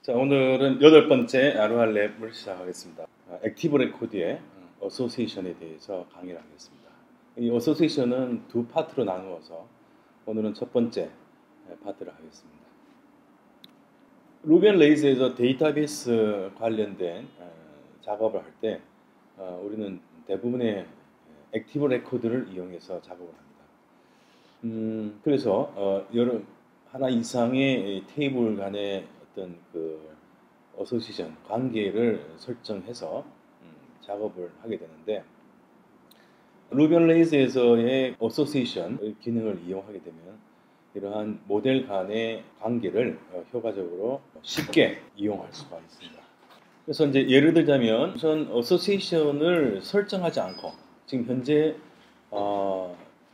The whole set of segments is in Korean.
자, 오늘은 여덟 번째 ROR 랩을 시작하겠습니다. 액티브 레코드의 어소시에이션에 대해서 강의를 하겠습니다. 이 어소시에이션은 두 파트로 나누어서 오늘은 첫 번째 파트를 하겠습니다. 루비 앤 레이즈에서 데이터베이스 관련된 작업을 할 때 우리는 대부분의 액티브 레코드를 이용해서 작업을 합니다. 그래서 여러 하나 이상의 테이블 간의 어떤 그 어소시에이션 관계를 설정해서 작업을 하게 되는데, 루비 온 레이즈에서의 어소시에이션 기능을 이용하게 되면 이러한 모델 간의 관계를 효과적으로 쉽게 이용할 수가 있습니다. 그래서 이제 예를 들자면 우선 어소시에이션을 설정하지 않고 지금 현재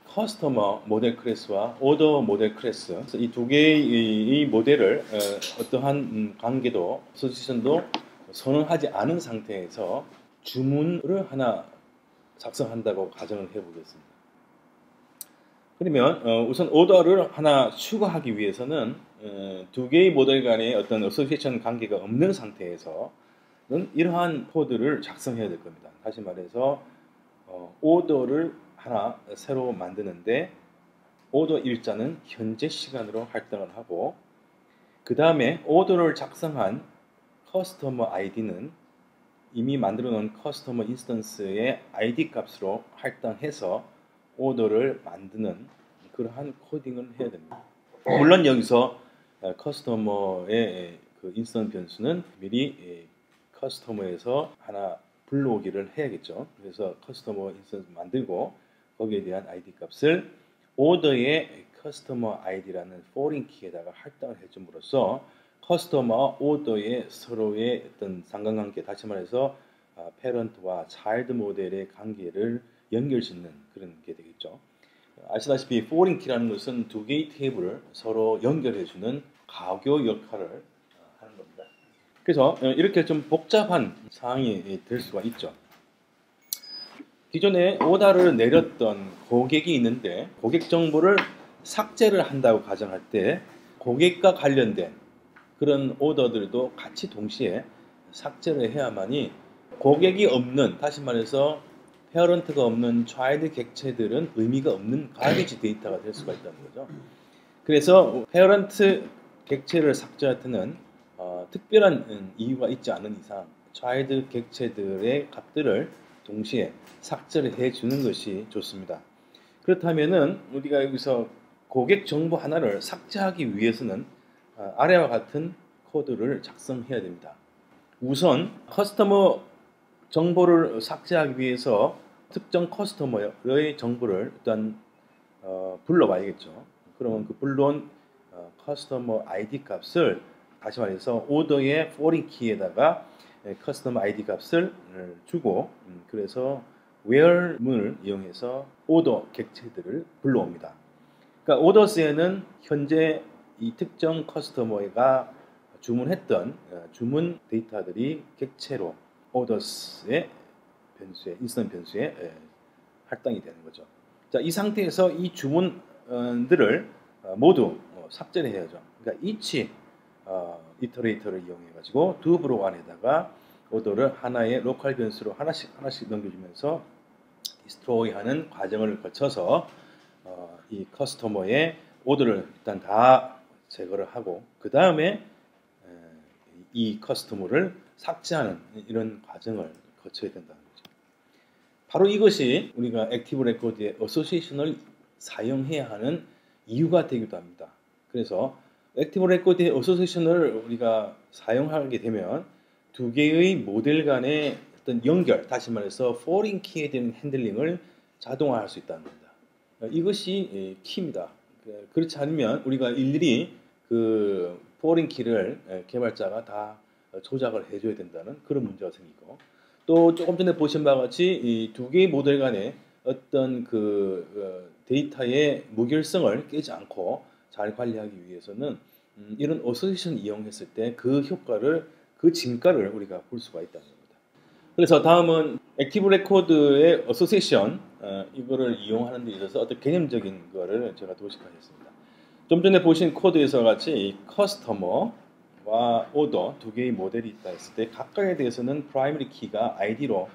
커스터머 모델 클래스와 오더 모델 클래스, 이 두 개의 모델을 어떠한 관계도 어소시에이션도 선언하지 않은 상태에서 주문을 하나 작성한다고 가정을 해보겠습니다. 그러면 우선 오더를 하나 추가하기 위해서는 두 개의 모델 간의 어떤 어소시에이션 관계가 없는 상태에서는 이러한 코드를 작성해야 될 겁니다. 다시 말해서 오더를 하나 새로 만드는데 오더 일자는 현재 시간으로 할당을 하고, 그 다음에 오더를 작성한 커스터머 아이디는 이미 만들어 놓은 커스터머 인스턴스의 아이디 값으로 할당해서 오더를 만드는 그러한 코딩을 해야 됩니다. 물론 여기서 커스터머의 그 인스턴스 변수는 미리 커스터머에서 하나 불러오기를 해야겠죠. 그래서 커스터머 인스턴스 만들고 거기에 대한 아이디 값을 오더의 커스터머 아이디라는 포린 키에다가 할당을 해줌으로써 커스터머와 오더의 서로의 어떤 상관관계, 다시 말해서 패런트와 차일드 모델의 관계를 연결짓는 그런 게 되겠죠. 아시다시피 포린 키라는 것은 두 개의 테이블을 서로 연결해주는 가교 역할을 하는 겁니다. 그래서 이렇게 좀 복잡한 상황이 될 수가 있죠. 기존에 오더를 내렸던 고객이 있는데 고객 정보를 삭제를 한다고 가정할 때 고객과 관련된 그런 오더들도 같이 동시에 삭제를 해야만이 고객이 없는, 다시 말해서 페어런트가 없는 차일드 객체들은 의미가 없는 가비지 데이터가 될 수가 있다는 거죠. 그래서 페어런트 객체를 삭제할 때는 특별한 이유가 있지 않은 이상 차일드 객체들의 값들을 동시에 삭제를 해주는 것이 좋습니다. 그렇다면은 우리가 여기서 고객 정보 하나를 삭제하기 위해서는 아래와 같은 코드를 작성해야 됩니다. 우선 커스터머 정보를 삭제하기 위해서 특정 커스터머의 정보를 일단 불러봐야겠죠. 그러면 그 불러온 커스터머 아이디 값을, 다시 말해서 오더의 포린 키에다가 커스터머 아이디 값을 주고, 그래서 where 문을 이용해서 오더 객체들을 불러옵니다. 그러니까 오더스에는 현재 이 특정 커스터머가 주문했던 주문 데이터들이 객체로 오더스의 변수에, 인스턴트 변수에 할당이 되는 거죠. 자, 이 상태에서 이 주문들을 모두 삭제를 해야죠. 그러니까 each 이터레이터를 이용해 가지고 두 브록 안에다가 오더를 하나의 로컬 변수로 하나씩 넘겨주면서 디스트로이 하는 과정을 거쳐서 이 커스터머의 오더를 일단 다 제거를 하고, 그 다음에 이 커스터머를 삭제하는 이런 과정을 거쳐야 된다는 거죠. 바로 이것이 우리가 액티브 레코드의 어소시에이션을 사용해야 하는 이유가 되기도 합니다. 그래서 액티브 레코드의 어소시에이션을 우리가 사용하게 되면 두 개의 모델 간의 어떤 연결, 다시 말해서 포린 키에 대한 핸들링을 자동화할 수 있다는 겁니다. 이것이 키입니다. 그렇지 않으면 우리가 일일이 그 포린 키를 개발자가 다 조작을 해줘야 된다는 그런 문제가 생기고, 또 조금 전에 보신 바와 같이 이 두 개의 모델 간의 어떤 그 데이터의 무결성을 깨지 않고 잘 관리하기 위해서는 이런 어소시에이션 이용했을 때 그 효과를, 그 진가를 우리가 볼 수가 있다는 겁니다. 그래서 다음은 액티브 레코드의 어소시에이션, 이거를 이용하는 데 있어서 어떤 개념적인 거를 제가 도식하겠습니다. 좀 전에 보신 코드에서 같이 커스터머와 오더 두 개의 모델이 있다 했을 때 각각에 대해서는 프라이머리 키가 id로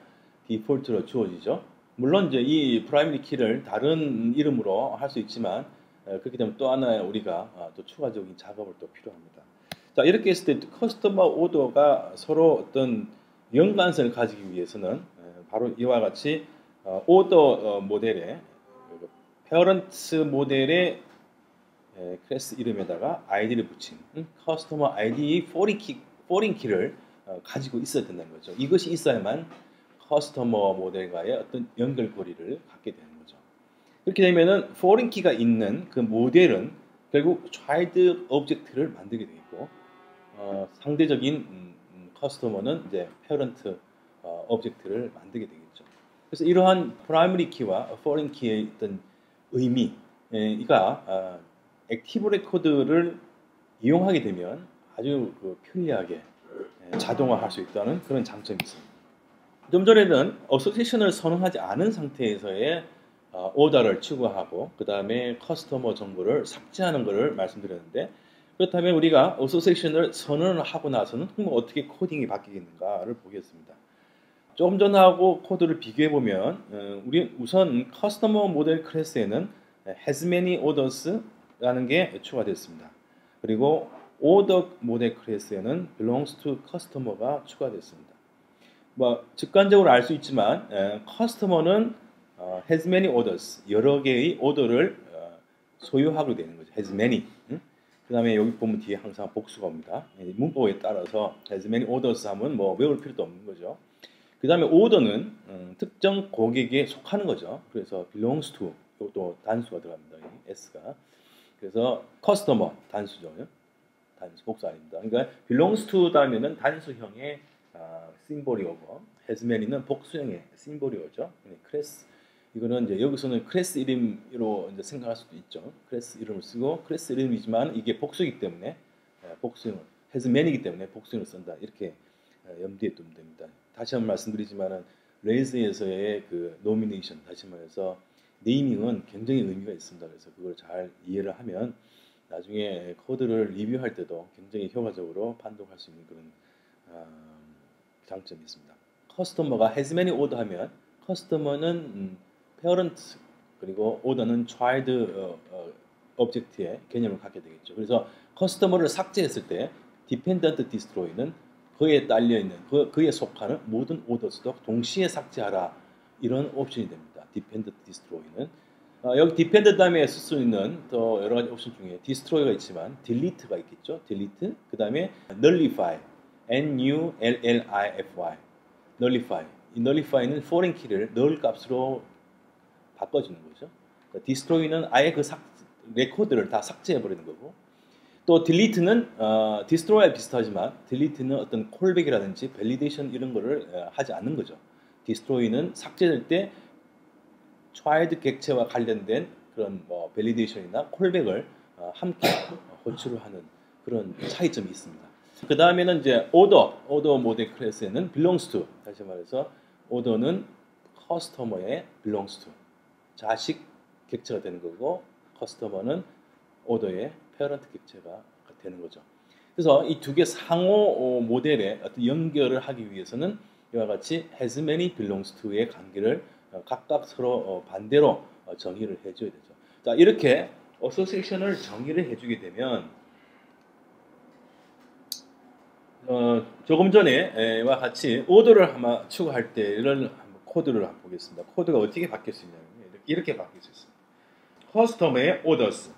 디폴트로 주어지죠. 물론 이제 이 프라이머리 키를 다른 이름으로 할 수 있지만 그렇게 되면 또 하나의 우리가 또 추가적인 작업을 또 필요합니다. 자, 이렇게 했을 때 커스터머 오더가 서로 어떤 연관성을 가지기 위해서는 바로 이와 같이 오더 모델의 페어런트 모델의 클래스 이름에다가 id를 붙인 커스터머 id의 포린 키를 가지고 있어야 된다는 거죠. 이것이 있어야만 커스터머 모델과의 어떤 연결고리를 갖게 되는 거죠. 이렇게 되면은 포린 키가 있는 그 모델은 결국 child 오브젝트를 만들게 되겠고 상대적인 커스터머는 이제 페어런트 오브젝트를 만들게 되겠죠. 그래서 이러한 프라이머리 키와 포린 키의 어떤 의미가 액티브 레코드를 이용하게 되면 아주 편리하게 자동화할 수 있다는 그런 장점이 있습니다. 좀 전에는 어소시에이션을 선언하지 않은 상태에서의 오더를 추가하고 그 다음에 커스터머 정보를 삭제하는 것을 말씀드렸는데, 그렇다면 우리가 어소시에이션을 선언을 하고 나서는 어떻게 코딩이 바뀌겠는가를 보겠습니다. 조금 전하고 코드를 비교해 보면 우리 우선 커스터머 모델 클래스에는 has many orders라는 게 추가됐습니다. 그리고 order 모델 클래스에는 belongs to customer가 추가됐습니다. 뭐 직관적으로 알 수 있지만 커스터머는 has many orders, 여러 개의 오더를 소유하게 되는 거죠. has many. 그 다음에 여기 보면 뒤에 항상 복수가 옵니다. 문법에 따라서 has many orders 하면 뭐 외울 필요도 없는 거죠. 그 다음에 order는 특정 고객에 속하는 거죠. 그래서 belongs to, 이것도 단수가 들어갑니다. 이 s가. 그래서 customer 단수죠. 단수, 복수 아닙니다. 그러니까 belongs to 다음에는 단수형의 심볼이 오고 has many는 복수형의 심볼이 오죠. 클래스, 이거는 이제 여기서는 클래스 이름으로 이제 생각할 수도 있죠. 클래스 이름을 쓰고 클래스 이름이지만 이게 복수이기 때문에 복수형을 has many이기 때문에 복수형을 쓴다. 이렇게 염두에 두면 됩니다. 다시 한번 말씀드리지만은 레이즈에서의 그 노미네이션, 다시 말해서 네이밍은 굉장히 의미가 있습니다. 그래서 그걸 잘 이해를 하면 나중에 코드를 리뷰할 때도 굉장히 효과적으로 판독할 수 있는 그런 장점이 있습니다. 커스터머가 has many order 하면 커스터머는 parent 그리고 order는 child object의 개념을 갖게 되겠죠. 그래서 커스터머를 삭제했을 때 dependent destroy는 그에 딸려 있는 그에 속하는 모든 orders도 동시에 삭제하라, 이런 옵션이 됩니다. dependent destroy는 여기 dependent 다음에 쓸 수 있는 더 여러 가지 옵션 중에 destroy가 있지만 delete가 있겠죠. delete, 그 다음에 nullify, nullify, nullify. 이 nullify는 foreign key를 null 값으로 바꿔주는 거죠. 그러니까 destroy는 아예 그 레코드를 다 삭제해버리는 거고, 또 delete는 destroy와 비슷하지만 delete는 어떤 콜백이라든지 밸리데이션 이런 거를 하지 않는 거죠. destroy는 삭제될 때 child 객체와 관련된 그런 뭐 밸리데이션이나 콜백을 함께 호출을 하는 그런 차이점이 있습니다. 그 다음에는 이제 order 모델 클래스에는 belongs to, 다시 말해서 order는 커스터머에 belongs to, 자식 객체가 되는 거고, 커스터머는 order의 parent 객체가 되는 거죠. 그래서 이 두 개 상호 모델의 어떤 연결을 하기 위해서는 이와 같이 has many belongs to의 관계를 각각 서로 반대로 정의를 해줘야 되죠. 자, 이렇게 어소시에이션을 정의를 해주게 되면 조금 전에와 같이 오더를 아마 추가할 때를 코드를 한번 보겠습니다. 코드가 어떻게 바뀔 수 있냐면 이렇게 바뀔 수 있습니다. 커스터머의 orders,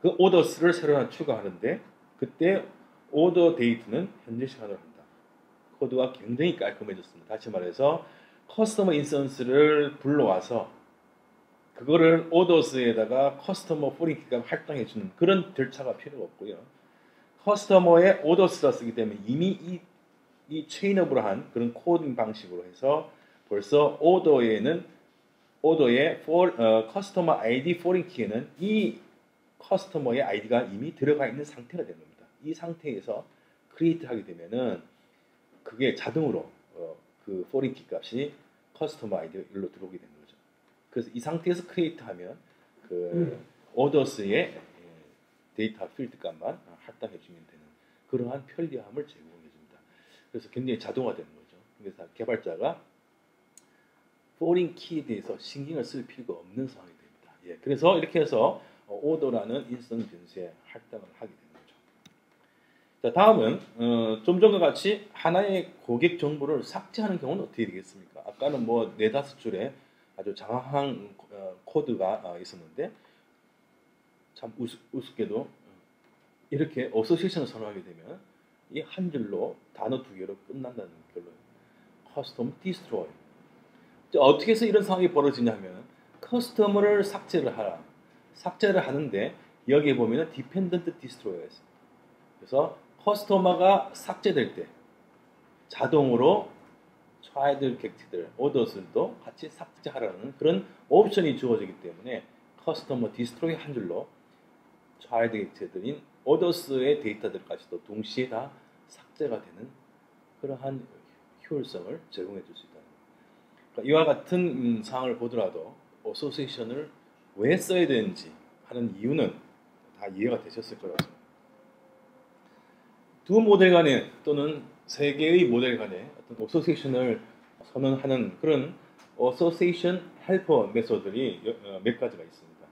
그 orders를 새로 하나 추가하는데 그때 order date는 현재 시간으로 한다. 코드가 굉장히 깔끔해졌습니다. 다시 말해서 커스터머 인스턴스를 불러와서 그거를 orders에다가 커스터머 포린키가 할당해주는 그런 절차가 필요가 없고요. 커스터머의 orders가 쓰기 때문에 이미 이 체인업으로 한 그런 코딩 방식으로 해서 벌써 order의 커스터머 ID 포린키에는 이 커스터머의 아이디가 이미 들어가 있는 상태가 되는 겁니다. 이 상태에서 크리에이트 하게 되면은 그게 자동으로 그 포린 키 값이 커스터머 아이디가 일로 들어오게 되는 거죠. 그래서 이 상태에서 크리에이트 하면 그 오더스의 데이터 필드 값만 할당해 주면 되는 그러한 편리함을 제공해 줍니다. 그래서 굉장히 자동화되는 거죠. 그래서 개발자가 포린 키에 대해서 신경을 쓸 필요가 없는 상황이 됩니다. 예, 그래서 이렇게 해서 오더라는 일선 변수에 할당을 하게 되는 거죠. 자, 다음은 좀 전과 같이 하나의 고객 정보를 삭제하는 경우는 어떻게 되겠습니까? 아까는 뭐 4-5줄의 아주 장황한 코드가 있었는데 참 우습게도 이렇게 어소시에이션을 선언하게 되면 이 한 줄로 단어 2개로 끝난다는 결론. 커스텀 디스트로이. 어떻게 해서 이런 상황이 벌어지냐면 커스터머를 삭제를 하는데 여기에 보면은 디펜던트 디스트로이가 있습니다. 그래서 커스터머가 삭제될 때 자동으로 차일드 객티들, 오더들도 같이 삭제하라는 그런 옵션이 주어지기 때문에 커스터머 디스트로이 한 줄로 차일드 객티들인 오더스의 데이터들까지도 동시에 다 삭제가 되는 그러한 효율성을 제공해 줄 수 있다. 그러니까 이와 같은 사항을 보더라도 어소시에이션을 왜 써야 되는지 하는 이유는 다 이해가 되셨을 거라고 생각합니다. 두 모델 간에 또는 세 개의 모델 간에 어떤 어소시에이션을 선언하는 그런 어소시에이션 헬퍼 메소드들이 몇 가지가 있습니다.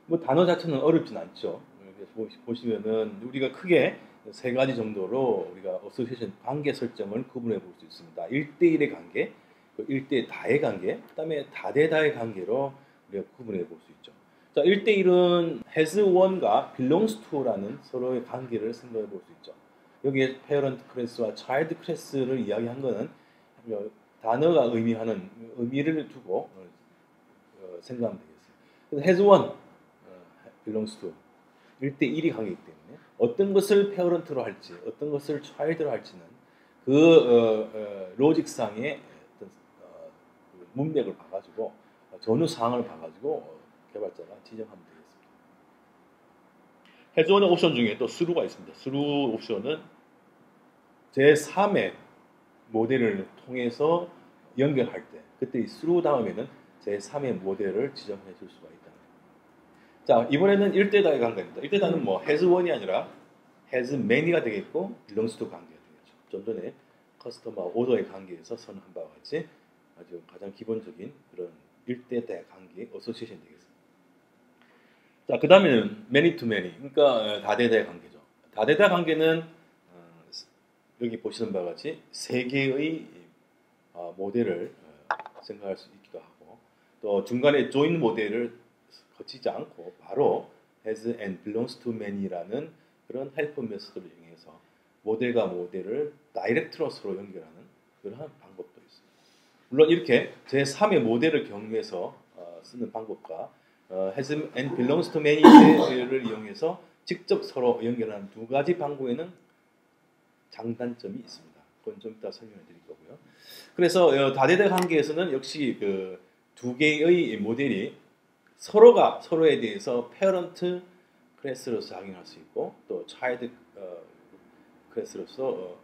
뭐 단어 자체는 어렵진 않죠. 그래서 보시면은 우리가 크게 세 가지 정도로 우리가 어소시에이션 관계 설정을 구분해 볼 수 있습니다. 1대1의 관계, 1대 다의 관계, 그 다음에 다대다의 관계로 우리가 구분해 볼 수 있죠. 자, 1대1은 has one과 belongs to라는 서로의 관계를 생각해 볼 수 있죠. 여기에 parent class와 child class를 이야기한 것은 단어가 의미하는 의미를 두고 생각하면 되겠어요. 그래서 has one, belongs to 1대1이 관계이기 때문에 어떤 것을 parent로 할지 어떤 것을 child로 할지는 그 로직상의 문맥을 봐가지고 전후 사항을 봐가지고 개발자가 지정하면 되겠습니다. 해주원의 옵션 중에 또 스루가 있습니다. 스루 옵션은 제3의 모델을 통해서 연결할 때 그때 이 스루 다음에는 제3의 모델을 지정해 줄 수가 있다. 자, 이번에는 1대 다의 관계입니다. 1대 다는 뭐 has one이 아니라 has many가 되겠고 belongs to 관계가 되겠죠. 좀 전에 커스터머 오더의 관계에서 선언한 바와 같이 아주 가장 기본적인 그런 1대1 관계 어소시에이션 되겠습니다. 자, 그 다음에는 many to many, 그러니까 다대다의 관계죠. 다대다 관계는 여기 보시는 바와 같이 세 개의 모델을 생각할 수 있기도 하고 또 중간에 join 모델을 거치지 않고 바로 has and belongs to many라는 그런 헬퍼 메소드를 이용해서 모델과 모델을 다이렉트로 서로 연결하는 그런 방법도 있습니다. 물론 이렇게 제3의 모델을 경유해서 쓰는 방법과 has and belongs to many를 이용해서 직접 서로 연결하는 두 가지 방법에는 장단점이 있습니다. 그건 좀 이따 설명해 드릴 거고요. 그래서 다대다 관계에서는 역시 그 두 개의 모델이 서로가 서로에 대해서 parent 클래스로서 작용할 수 있고 또 child 클래스로서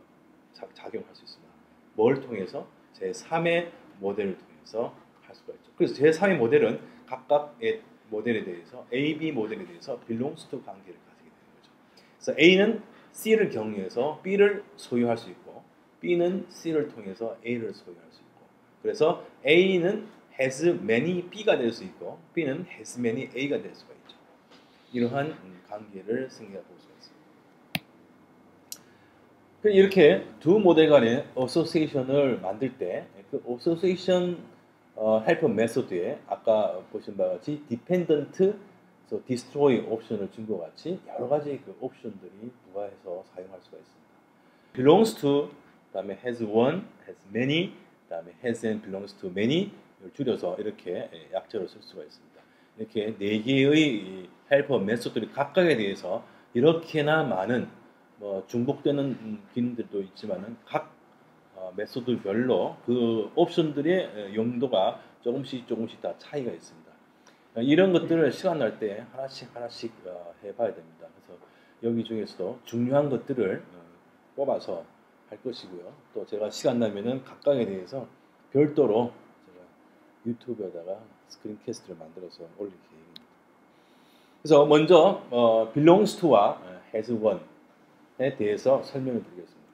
작용할 수 있습니다. 뭘 통해서? 제3의 모델을 통해서 할 수가 있죠. 그래서 제3의 모델은 각각의 모델에 대해서 A, B 모델에 대해서 belongs to 관계를 가지게 되는 거죠. 그래서 A는 C를 경유해서 B를 소유할 수 있고 B는 C를 통해서 A를 소유할 수 있고 그래서 A는 has many B가 될 수 있고 B는 has many A가 될 수가 있죠. 이러한 관계를 생각해 볼 수가 있습니다. 이렇게 두 모델 간의 어소시에이션을 만들 때 그 어소시에이션 헬퍼 메소드에 아까 보신 바와 같이 dependent, destroy 옵션을 준 것 같이 여러 가지 그 옵션들이 부과해서 사용할 수가 있습니다. belongs to, 그다음에 has one, has many, 그다음에 has and belongs to many 를 줄여서 이렇게 약자로 쓸 수가 있습니다. 이렇게 네 개의 헬퍼 메소드들이 각각에 대해서 이렇게나 많은 중복되는 기능들도 있지만은 각 메소드별로 그 옵션들의 용도가 조금씩 다 차이가 있습니다. 이런 것들을 시간 날 때 하나씩 해봐야 됩니다. 그래서 여기 중에서도 중요한 것들을 뽑아서 할 것이고요. 또 제가 시간 나면은 각각에 대해서 별도로 제가 유튜브에다가 스크린캐스트를 만들어서 올릴 계획입니다. 그래서 먼저 belongs to와 has one에 대해서 설명을 드리겠습니다.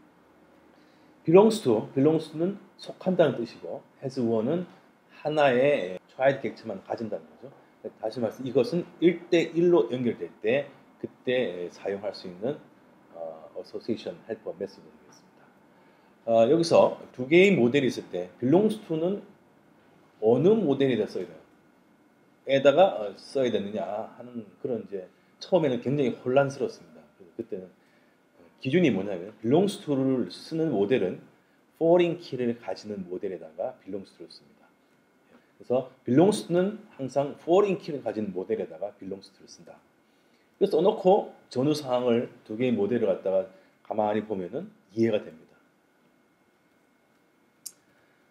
belongs to는 속한다는 뜻이고 has one은 하나의 좌익 객체만 가진다는 거죠. 다시 말해서 이것은 1대1로 연결될 때 그때 사용할 수 있는 association helper method이겠습니다. 여기서 두 개의 모델이 있을 때 belongs to는 어느 모델에다 써야 돼요? 에다가 써야 되느냐 하는 그런 이제 처음에는 굉장히 혼란스럽습니다. 그때는 기준이 뭐냐면 belongs to를 쓰는 모델은 foreign key를 가지는 모델에다가 belongs to를 씁니다. 그래서 belongs to는 항상 foreign key를 가진 모델에다가 belongs to를 쓴다. 그래서 써놓고 전후 사항을 두 개의 모델을 갖다가 가만히 보면은 이해가 됩니다.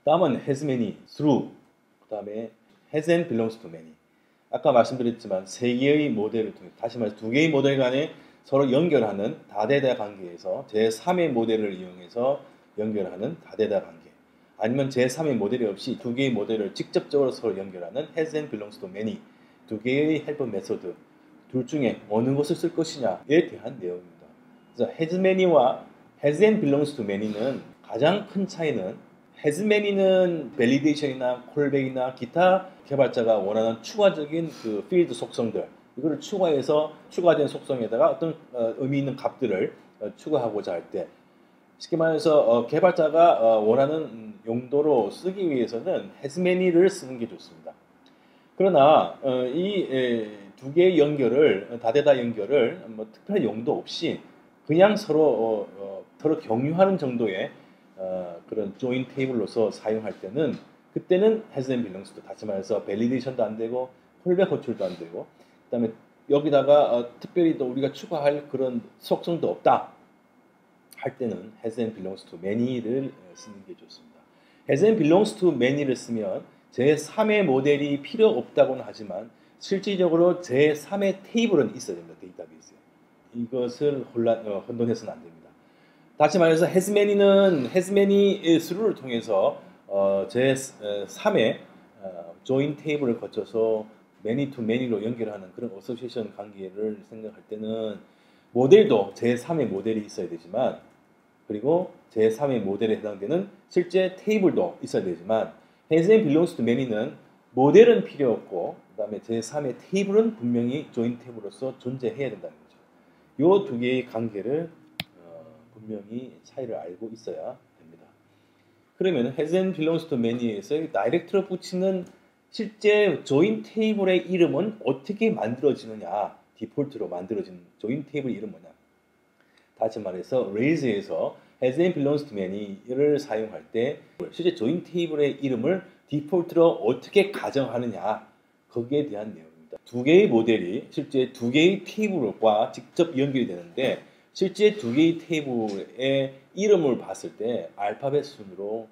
다음은 has many, through, 그 다음에 has and belongs to many. 아까 말씀드렸지만 세 개의 모델을 통해 다시 말해서 두 개의 모델 간에 서로 연결하는 다대다 관계에서 제3의 모델을 이용해서 연결하는 다대다 관계, 아니면 제3의 모델이 없이 두 개의 모델을 직접적으로 서로 연결하는 has and belongs to many, 두 개의 helper 메소드, 둘 중에 어느 것을 쓸 것이냐에 대한 내용입니다. 그래서 has many와 has and belongs to many는 가장 큰 차이는 has many는 validation이나 콜백이나 기타 개발자가 원하는 추가적인 그 필드 속성들, 이거를 추가해서 추가된 속성에다가 어떤 의미 있는 값들을 추가하고자 할 때, 쉽게 말해서 개발자가 원하는 용도로 쓰기 위해서는 has many를 쓰는 게 좋습니다. 그러나 이 두 개의 연결을, 다대다 연결을 뭐 특별한 용도 없이 그냥 서로 경유하는 정도의 그런 join 테이블로서 사용할 때는 그때는 has and belongs to, 다시 말해서 validation도 안 되고 콜백 호출도 안 되고, 그 다음에 여기다가 특별히 또 우리가 추가할 그런 속성도 없다 할 때는 has and belongs to many를 쓰는 게 좋습니다. has and belongs to many를 쓰면 제3의 모델이 필요 없다고는 하지만 실질적으로 제3의 테이블은 있어야 됩니다. 데이터베이스에. 이것을 혼돈해서는 안 됩니다. 다시 말해서 has many는 has many through를 통해서 제3의 join 테이블을 거쳐서 many to many로 연결하는 그런 어소시에이션 관계를 생각할 때는 모델도 제3의 모델이 있어야 되지만, 그리고 제3의 모델에 해당되는 실제 테이블도 있어야 되지만, has and belongs to many는 모델은 필요 없고 그 다음에 제3의 테이블은 분명히 join 테이블로서 존재해야 된다는 거죠. 이 두 개의 관계를 분명히 차이를 알고 있어야 됩니다. 그러면 has and belongs to many에서 다이렉트로 붙이는 실제 join 테이블의 이름은 어떻게 만들어지느냐, 디폴트로 만들어진 join 테이블 이름 뭐냐. 다시 말해서 raise에서 has and belongs to many를 사용할 때 실제 join 테이블의 이름을 디폴트로 어떻게 가정하느냐, 거기에 대한 내용입니다. 두 개의 모델이 실제 두 개의 테이블과 직접 연결이 되는데 실제 두 개의 테이블의 이름을 봤을 때 알파벳 순으로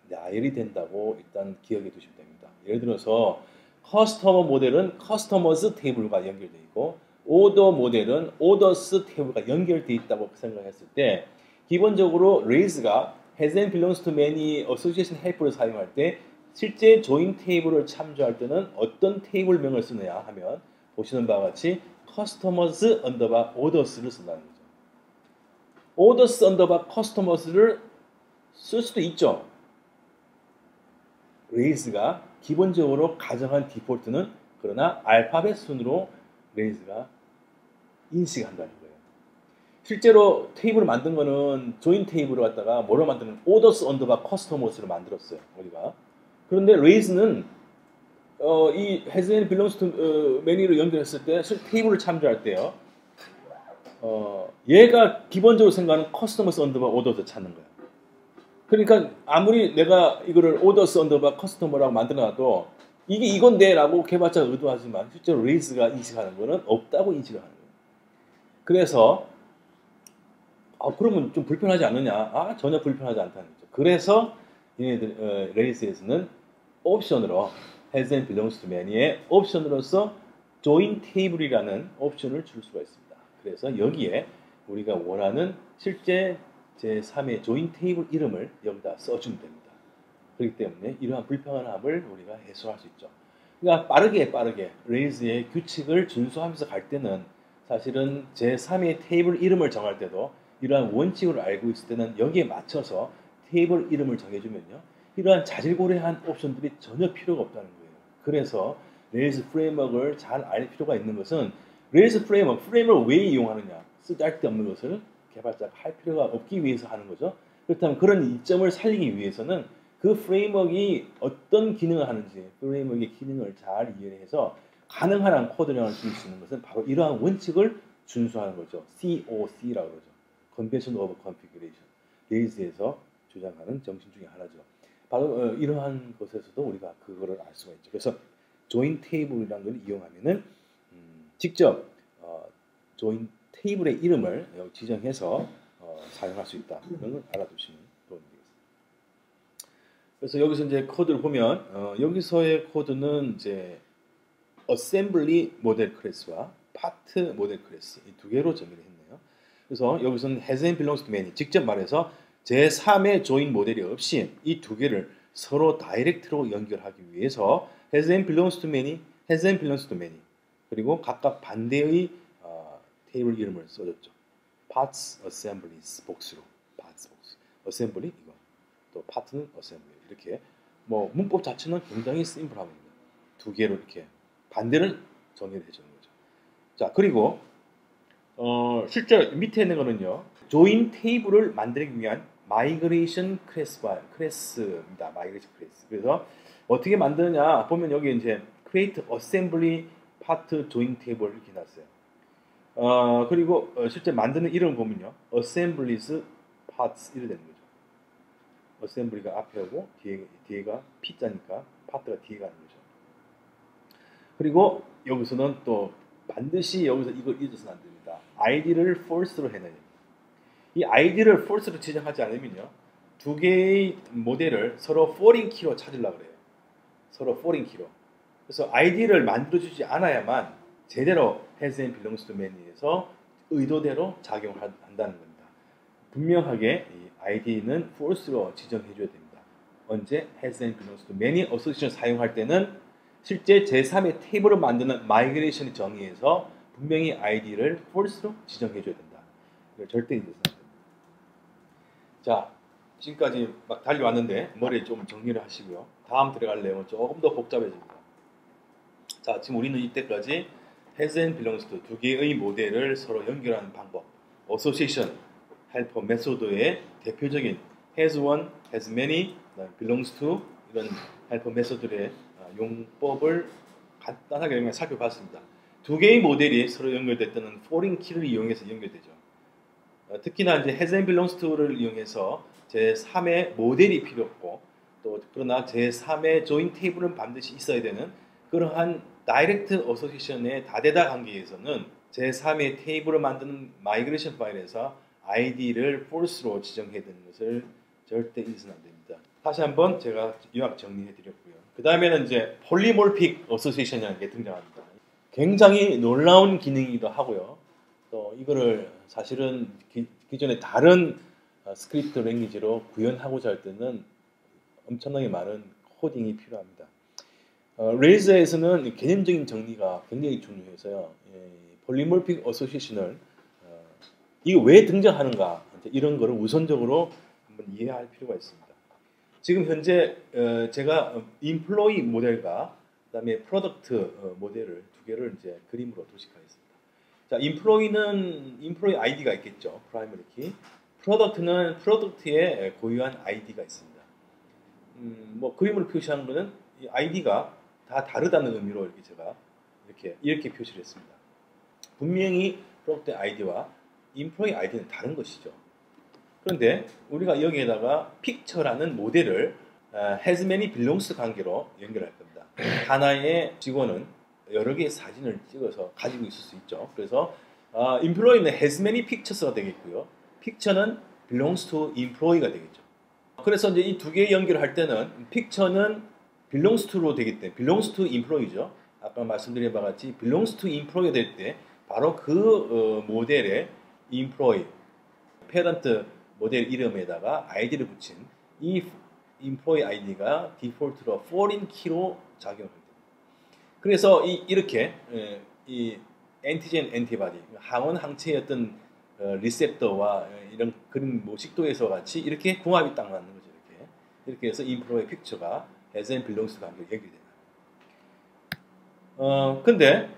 나열이 된다고 일단 기억해 두시면 됩니다. 예를 들어서 커스터머 모델은 커스터머스 테이블과 연결되어 있고 오더 모델은 오더스 테이블과 연결되어 있다고 생각했을 때 기본적으로 raise가 has and belongs to many association helper를 사용할 때 실제 join 테이블을 참조할 때는 어떤 테이블명을 쓰느냐 하면 보시는 바와 같이 customers underbar orders를 쓴다는 거죠. orders underbar customers를 쓸 수도 있죠. raise가 기본적으로 가정한 디폴트는 그러나 알파벳 순으로 raise가 인식한다는 거예요. 실제로 테이블을 만든 거는 join 테이블을 갖다가 뭐로 만드는 orders underbar customers로 만들었어요. 우리가. 그런데 raise는 이 has and belongs to many로 연결했을 때 테이블을 참조할 때요. 얘가 기본적으로 생각하는 customers underbar orders를 찾는 거예요. 그러니까 아무리 내가 이거를 orders underbar customer라고 만들어놔도 이게 이건데 라고 개발자가 의도하지만 실제로 raise가 인식하는 거는 없다고 인식을 하는 거예요. 그래서 그러면 좀 불편하지 않느냐? 전혀 불편하지 않다는 거죠. 그래서 얘네들 raise에서는 옵션으로 has and belongs to many의 옵션으로서 join table이라는 옵션을 줄 수가 있습니다. 그래서 여기에 우리가 원하는 실제 제3의 join table 이름을 여기다 써주면 됩니다. 그렇기 때문에 이러한 불편함을 우리가 해소할 수 있죠. 그러니까 빠르게 레일즈의 규칙을 준수하면서 갈 때는 사실은 제3의 테이블 이름을 정할 때도 이러한 원칙을 알고 있을 때는 여기에 맞춰서 테이블 이름을 정해주면요. 이러한 자질고레한 옵션들이 전혀 필요가 없다는 거예요. 그래서 레일즈 프레임워크를 잘 알 필요가 있는 것은 레일즈 프레임워크를 왜 이용하느냐? 쓸데없는 것을 개발자가 할 필요가 없기 위해서 하는 거죠. 그렇다면 그런 이점을 살리기 위해서는 그 프레임워크가 어떤 기능을 하는지 프레임워크의 기능을 잘 이해해서 가능한 한 코드량을 줄 수 있는 것은 바로 이러한 원칙을 준수하는 거죠. COC라고 그러죠. Convention of Configuration. 레일즈에서 주장하는 정신 중에 하나죠. 바로 이러한 것에서도 우리가 그거를 알 수가 있죠. 그래서 join table이라는 걸 이용하면은 직접 join table의 이름을 지정해서 사용할 수 있다. 이런 걸 알아두시면 도움이 되겠습니다. 그래서 여기서 이제 코드를 보면 여기서의 코드는 이제 assembly 모델 클래스와 part 모델 클래스 이 두 개로 정의를 했네요. 그래서 여기서는 has and belongs to many 직접 말해서 제3의 join 모델이 없이 이 두 개를 서로 다이렉트로 연결하기 위해서 has and belongs to many, has and belongs to many 그리고 각각 반대의 테이블 이름을 써줬죠. parts, assemblies 복수로 parts 복수, assembly 이거 또 part는 assembly 이렇게 뭐 문법 자체는 굉장히 심플합니다. 두 개로 이렇게 반대를 정의를 해주는 거죠. 자 그리고 실제 밑에 있는 거는요. join table을 만들기 위한 migration 클래스입니다. migration 클래스. 그래서 어떻게 만드느냐 보면 여기 이제 create assembly part join table 이렇게 놨어요. 그리고 실제 만드는 이름을 보면요. assemblies parts 이렇게 되는 거죠. assembly가 앞에 오고 뒤에가 P자니까 part가 뒤에 가는 거죠. 그리고 여기서는 또 반드시 여기서 이걸 잊어서는 안 됩니다. id를 false로 해놔야 됩니다. 이 id를 false로 지정하지 않으면요. 두 개의 모델을 서로 foreign key로 찾으려고 그래요. 서로 foreign key로. 그래서 id를 만들어주지 않아야만 제대로 has and belongs to many에서 의도대로 작용을 한다는 겁니다. 분명하게 이 id는 false로 지정해줘야 됩니다. 언제 has and belongs to many association 사용할 때는 실제 제3의 테이블을 만드는 migration 정의에서 분명히 id를 false로 지정해줘야 된다. 이걸 절대 잊어서는 안 됩니다. 자, 지금까지 막 달려왔는데 머리에 좀 정리를 하시고요. 다음 들어갈 내용은 조금 더 복잡해집니다. 자, 지금 우리는 이때까지 has and belongs to 두 개의 모델을 서로 연결하는 방법, association, helper 메소드의 대표적인 has one, has many, belongs to 이런 helper 메소드의 용법을 간단하게 살펴봤습니다. 두 개의 모델이 서로 연결될 때는 foreign key를 이용해서 연결되죠. 특히나 이제 has and belongs to를 이용해서 제3의 모델이 필요 없고 또 그러나 제3의 join table은 반드시 있어야 되는 그러한 다이렉트 어소시에이션의 다대다 관계에서는 제3의 테이블을 만드는 마이그레이션 파일에서 id를 false로 지정해야 되는 것을 절대 잊으면 안 됩니다. 다시 한번 제가 요약 정리해 드렸고요. 그 다음에는 이제 폴리몰픽 어소시에이션이라는 게 등장합니다. 굉장히 놀라운 기능이기도 하고요. 또 이거를 사실은 기존의 다른 스크립트 랭귀지로 구현하고자 할 때는 엄청나게 많은 코딩이 필요합니다. 레일즈에서는 개념적인 정리가 굉장히 중요해서요. 폴리몰픽 어소시에이션을 이게 왜 등장하는가 이런 거를 우선적으로 한번 이해할 필요가 있습니다. 지금 현재 제가 인플로이 모델과 그다음에 프로덕트 모델을 두 개를 이제 그림으로 도식하겠습니다. 자, 인플로이는 인플로이 아이디가 있겠죠. 프라이머리 키. 프로덕트는 프로덕트에 고유한 아이디가 있습니다. 뭐 그림으로 표시한 거는 이 아이디가 다 다르다는 의미로 이렇게 제가 이렇게 표시를 했습니다. 분명히 프로덕트 아이디와 인플로이 아이디는 다른 것이죠. 그런데 우리가 여기에다가 픽처라는 모델을 has many belongs 관계로 연결할 겁니다. 하나의 직원은 여러 개의 사진을 찍어서 가지고 있을 수 있죠. 그래서 employee는 has many pictures가 되겠고요. picture는 belongs to employee가 되겠죠. 그래서 이제 이 두 개 연결할 때는 picture는 belongs to로 되기 때문에 belongs to employee죠. 아까 말씀드린 바와 같이 belongs to employee 될 때 바로 그 모델의 employee, parent 모델 이름에다가 id를 붙인 이 employee id가 디폴트로 foreign key로 작용합니다. 그래서 이렇게 이 엔티젠 엔티바디 항원 항체의 어떤 리셉터와 이런 그런 식도에서 같이 이렇게 궁합이 딱 맞는 거죠. 이렇게 해서 인프로의 픽처가 as and belongs와 함께 연결되는. 근데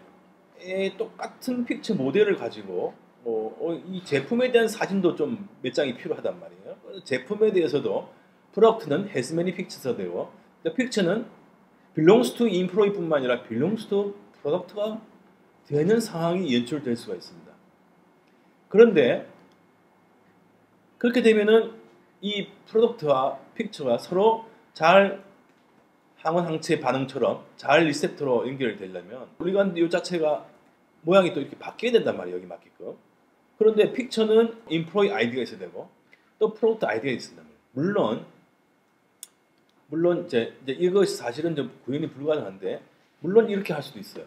똑같은 픽처 모델을 가지고 이 제품에 대한 사진도 좀 몇 장이 필요하단 말이에요. 제품에 대해서도 프로덕트는 has many pictures가 되고 픽처는 belongs to employee뿐만 아니라 belongs to product가 되는 상황이 연출될 수가 있습니다. 그런데 그렇게 되면은 이 프로덕트와 픽처가 서로 잘 항원 항체 반응처럼 잘 리셉터로 연결되려면 우리가 이 자체가 모양이 또 이렇게 바뀌어야 된단 말이에요. 여기 맞게끔. 그런데 픽처는 employee id가 있어야 되고 또 프로덕트 id가 있어야 됩니다. 물론 이제 이것이 사실은 좀 구현이 불가능한데 물론 이렇게 할 수도 있어요.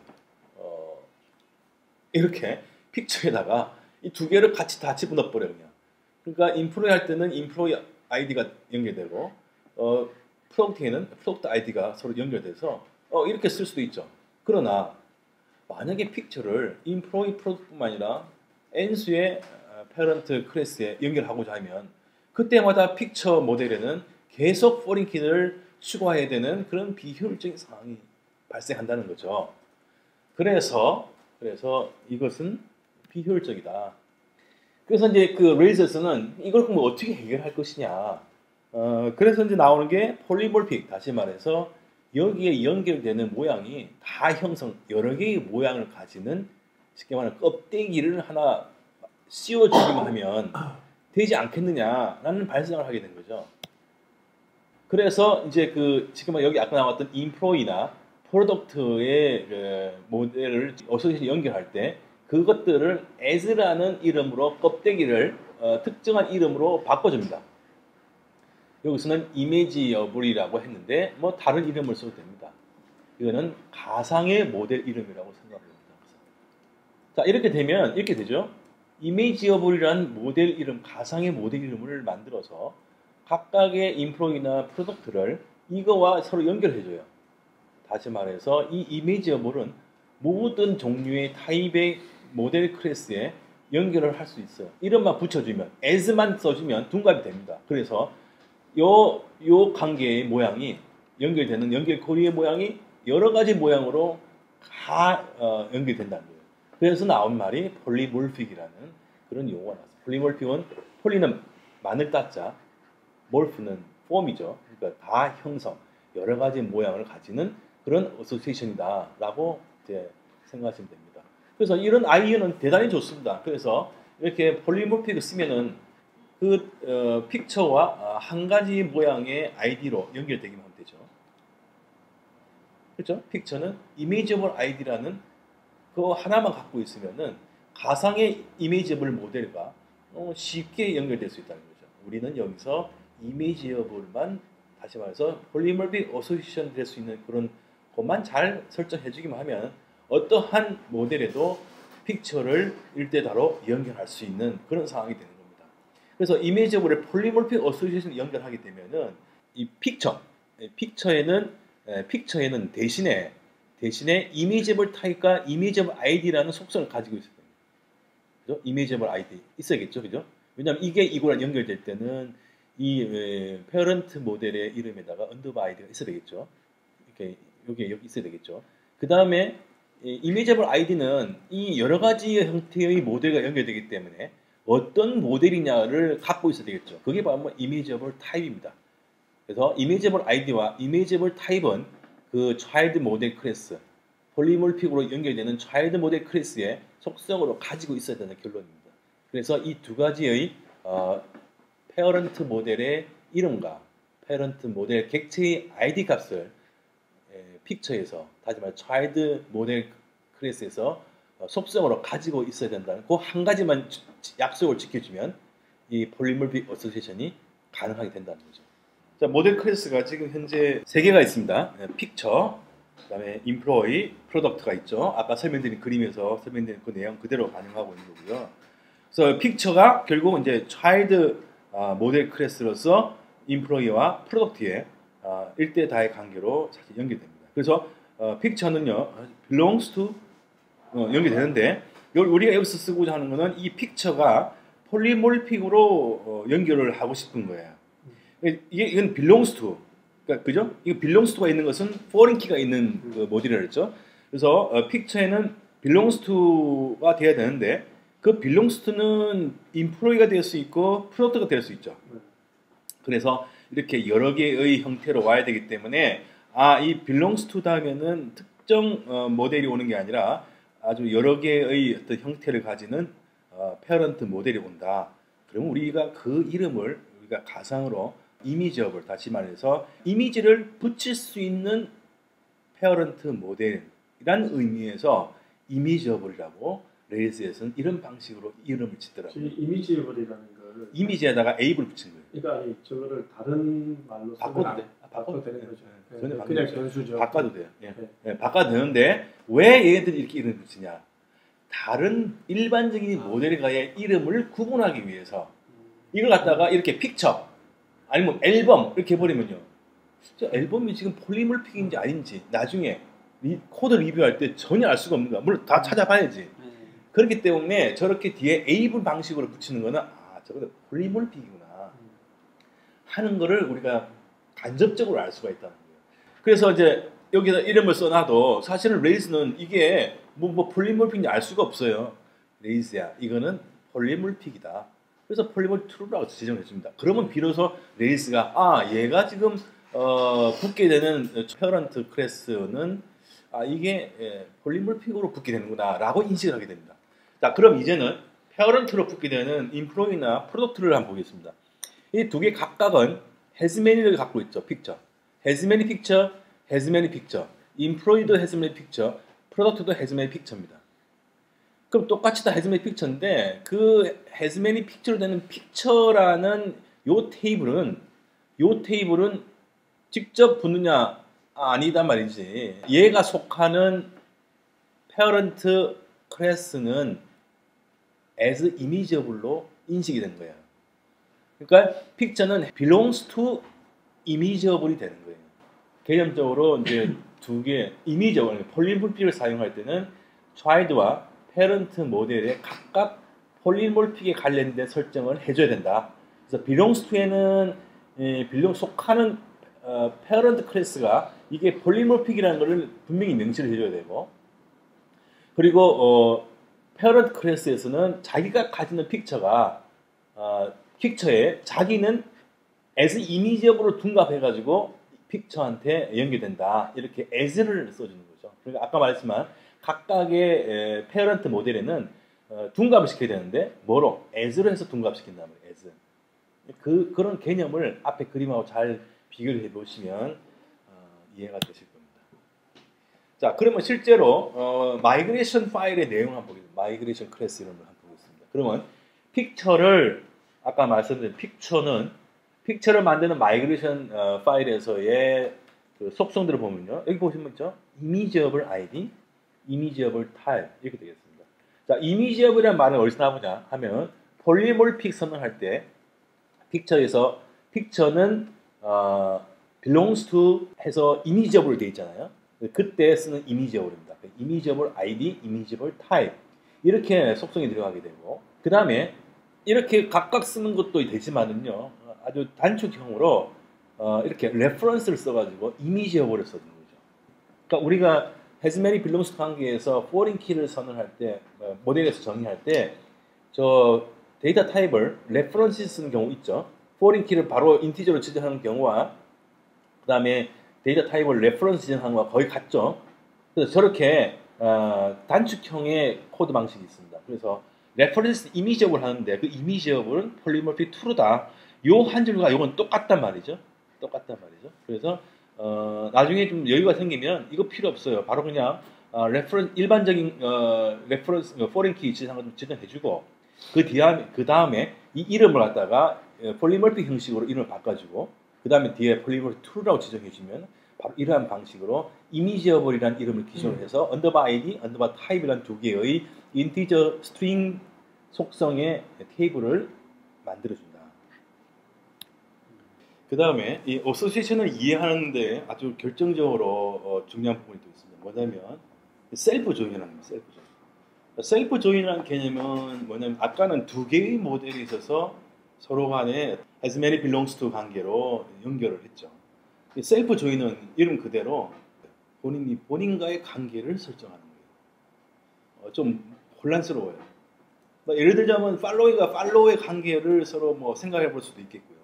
이렇게 픽처에다가 이 두 개를 같이 다 집어넣어버려 그냥. 그러니까 인프로이 할 때는 인프로이 아이디가 연결되고 프로덕트에는 프로덕트 아이디가 서로 연결돼서 이렇게 쓸 수도 있죠. 그러나 만약에 픽처를 인프로이 프로덕트뿐만 아니라 N수의 페런트 클래스에 연결하고자 하면 그때마다 픽처 모델에는 계속 포린 키를 추가해야 되는 그런 비효율적인 상황이 발생한다는 거죠. 그래서 이것은 비효율적이다. 그래서 이제 그 레이저스는 이걸 그럼 어떻게 해결할 것이냐. 그래서 이제 나오는 게 폴리몰픽, 다시 말해서 여기에 연결되는 모양이 다 여러 개의 모양을 가지는 쉽게 말하면 껍데기를 하나 씌워주기만 하면 되지 않겠느냐라는 발상을 하게 된 거죠. 그래서 이제 지금 여기 아까 나왔던 인프로이나 프로덕트의 모델을 어소시에이션 연결할 때 그것들을 as라는 이름으로 껍데기를 특정한 이름으로 바꿔줍니다. 여기서는 imageable이라고 했는데 뭐 다른 이름을 써도 됩니다. 이거는 가상의 모델 이름이라고 생각합니다. 자, 이렇게 되면 이렇게 되죠. imageable이라는 모델 이름, 가상의 모델 이름을 만들어서 각각의 인프로이나 프로덕트를 이거와 서로 연결해줘요. 다시 말해서 이 imageable은 모든 종류의 타입의 모델 클래스에 연결을 할 수 있어요. 이름만 붙여주면, as만 써주면 둔갑이 됩니다. 그래서 요 관계의 모양이 연결되는 연결고리의 모양이 여러 가지 모양으로 다 연결된다는 거예요. 그래서 나온 말이 폴리몰픽이라는 그런 용어가 나왔어요. 폴리몰픽은 폴리는 마늘 따자, 몰프는 폼이죠. 그러니까 다 형성, 여러 가지 모양을 가지는 그런 어소시에이션이다라고 이제 생각하시면 됩니다. 그래서 이런 아이디어는 대단히 좋습니다. 그래서 이렇게 폴리몰픽을 쓰면은 픽처와 한 가지 모양의 아이디로 연결되기만 하면 되죠. 그렇죠? 픽처는 이미지블 아이디라는 그거 하나만 갖고 있으면은 가상의 이미지블 모델과 쉽게 연결될 수 있다는 거죠. 우리는 여기서 이미지블만 다시 말해서 폴리몰픽 어소시에이션 될 수 있는 그런 것만 잘 설정해 주기만 하면 어떠한 모델에도 픽처를 일대다로 연결할 수 있는 그런 상황이 되는 겁니다. 그래서 이미지블의 폴리몰픽 어소시에이션을 연결하게 되면은 이 픽처에는 대신에 이미지블 타입과 이미지블 아이디라는 속성을 가지고 있어야 됩니다. 그죠? 이미지블 아이디 있어야겠죠, 그죠? 왜냐하면 이게 이거랑 연결될 때는 이 페어런트 모델의 이름에다가 언더바 아이디가 있어야 되겠죠. 이렇게 여기 있어야 되겠죠. 그 다음에 이미지블 아이디는 이 여러 가지 형태의 모델과 연결되기 때문에 어떤 모델이냐를 갖고 있어야 되겠죠. 그게 바로 이미지블 타입입니다. 그래서 이미지블 아이디와 이미지블 타입은 그 차일드 모델 클래스, 폴리몰픽으로 연결되는 차일드 모델 클래스의 속성으로 가지고 있어야 되는 결론입니다. 그래서 이 두 가지의 페어런트 모델의 이름과 페어런트 모델 객체의 아이디 값을 픽처에서 다시 말해 차일드 모델 클래스에서 속성으로 가지고 있어야 된다는 그 한 가지만 약속을 지켜주면 이 폴리몰픽 어소시에이션이 가능하게 된다는 거죠. 자, 모델 클래스가 지금 현재 3개가 있습니다. 픽처, 그다음에 인플로이, 프로덕트가 있죠. 아까 설명드린 그림에서 설명드린 그 내용 그대로 반영하고 있는 거고요. 그래서 픽처가 결국 이제 차일드 모델 클래스로서 인플로이와 프로덕트의 1대 다의 관계로 사실 연결됩니다. 그래서 픽처는요, belongs to 연결되는데 우리가 여기서 쓰고자 하는 거는 이 픽처가 폴리몰픽으로 연결을 하고 싶은 거예요. 이건 belongs to, 그러니까 그죠? 이거 belongs to가 있는 것은 foreign key가 있는 그 모듈이라고 했죠. 그래서 픽처에는 belongs to가 돼야 되는데 그 belongs to는 employee가 될 수 있고 product가 될 수 있죠. 그래서 이렇게 여러 개의 형태로 와야 되기 때문에 이 belongs to 다음에는 특정 모델이 오는 게 아니라 아주 여러 개의 어떤 형태를 가지는 페어런트 모델이 온다. 그러면 우리가 그 이름을 우리가 가상으로 이미지업을, 다시 말해서 이미지를 붙일 수 있는 페어런트 모델이라는 의미에서 이미지업이라고 레일스에서는 이런 방식으로 이름을 짓더라고요. 이미지업이라는 걸 이미지에다가 앱을 붙인 거예요. 그러니까 아니, 저거를 다른 말로 바꿔도 돼. 바꿔도 되는 거죠. 그냥 변수죠. 바꿔도 돼요. 바꿔도 되는데 왜 얘네들이 이렇게 이름을 붙이냐? 다른 일반적인 모델과의 이름을 구분하기 위해서 이걸 갖다가 이렇게 픽처 아니면 앨범 이렇게 해버리면요, 저 앨범이 지금 폴리몰픽인지 아닌지 나중에 코드 리뷰할 때 전혀 알 수가 없는 거야. 물론 다 찾아봐야지. 그렇기 때문에 저렇게 뒤에 에이블 방식으로 붙이는 거는 저거는 폴리몰픽이구나 하는 거를 우리가 간접적으로 알 수가 있다는 거예요. 그래서 이제 여기다 이름을 써놔도 사실은 레이스는 이게 뭐 폴리몰픽인지 알 수가 없어요. 레이스야, 이거는 폴리몰픽이다. 그래서 폴리몰 true라고 지정을 해줍니다. 그러면 비로소 레이스가 얘가 지금 붙게 되는 페어런트 클래스는 이게 폴리몰픽으로 붙게 되는구나 라고 인식을 하게 됩니다. 자, 그럼 이제는 페어런트로 붙게 되는 인프로이나 프로덕트를 한번 보겠습니다. 이 두 개 각각은 has many를 갖고 있죠. 픽처. has many picture, has many picture. employee도 has many picture, 프로덕트도 has many picture입니다. 그럼 똑같이 다 has many picture인데 그 has many picture로 되는 picture라는 요 테이블은 직접 붙느냐 아니다 말이지. 얘가 속하는 parent 클래스는 as imageable로 인식이 된 거예요. 그러니까 picture는 belongs to imageable이 되는 거예요. 개념적으로 이제 두 개 imageable, 폴리몰픽을 사용할 때는 child와 parent 모델에 각각 폴리몰픽에 관련된 설정을 해줘야 된다. 그래서 belongs to에는 속하는 parent 클래스가 이게 폴리몰픽이라는 것을 분명히 명시를 해줘야 되고, 그리고 parent 클래스에서는 자기가 가지는 픽처가 픽처에 자기는 as image업으로 둔갑해가지고 픽처한테 연결된다. 이렇게 as를 써주는 거죠. 그러니까 아까 말했지만 각각의 페어런트 모델에는 둔갑을 시켜야 되는데 뭐로? as로 해서 둔갑시킨단 말이에요. as. 그런 개념을 앞에 그림하고 잘 비교를 해보시면 이해가 되실 겁니다. 자, 그러면 실제로 마이그레이션 파일의 내용을 한번 보겠습니다. 마이그레이션 클래스 이름을 한번 보겠습니다. 그러면 픽처를 아까 말씀드린 픽처를 만드는 마이그레이션 파일에서의 그 속성들을 보면요, 여기 보시면 있죠, 이미지업을 ID, 이미지업을 type 이렇게 되겠습니다. 자, 이미지업이라는 말은 어디서 나오냐 하면 폴리몰픽 선언할 때 픽처에서 픽처는 belongs to 해서 이미지업으로 되어 있잖아요. 그때 쓰는 이미지업입니다. 이미지업을 ID, 이미지업을 type 이렇게 속성이 들어가게 되고, 그 다음에 이렇게 각각 쓰는 것도 되지만은요, 아주 단축형으로 이렇게 레퍼런스를 써가지고 이미지업을 써주는 거죠. 그러니까 우리가 has many belongs to 관계에서 foreign key를 선언할 때, 모델에서 정의할 때 저 데이터 타입을 레퍼런스 쓰는 경우 있죠. foreign key를 바로 인티저로 지정하는 경우와 그 다음에 데이터 타입을 레퍼런스 지정하는 거와 거의 같죠. 그래서 저렇게 단축형의 코드 방식이 있습니다. 그래서 레퍼런스 이미지업을 하는데 그 이미지업은 폴리몰픽 true다. 요 한 줄과 요건 똑같단 말이죠. 그래서 나중에 좀 여유가 생기면 이거 필요 없어요. 바로 그냥 일반적인 레퍼런스 foreign key 지정한 거 좀 지정해주고 그 다음에 이 이름을 갖다가 폴리몰픽 형식으로 이름을 바꿔주고 그 다음에 뒤에 폴리모리 true라고 지정해 주면 바로 이러한 방식으로 immutable이라는 이름을 기준으로 해서 underbar id, underbar type이라는 두 개의 integer string 속성의 테이블을 만들어준다. 그 다음에 이 어소시에이션을 이해하는데 아주 결정적으로 중요한 부분이 또 있습니다. 뭐냐면 셀프 조인이라는 겁니다. 셀프 조인. 셀프 조인이라는 개념은 뭐냐면 아까는 두 개의 모델이 있어서 서로 간에 as many belongs to 관계로 연결을 했죠. 셀프 조인은 이름 그대로 본인이 본인과의 관계를 설정하는 거예요. 좀 혼란스러워요. 예를 들자면 팔로잉과 팔로우의 관계를 서로 뭐 생각해 볼 수도 있겠고요.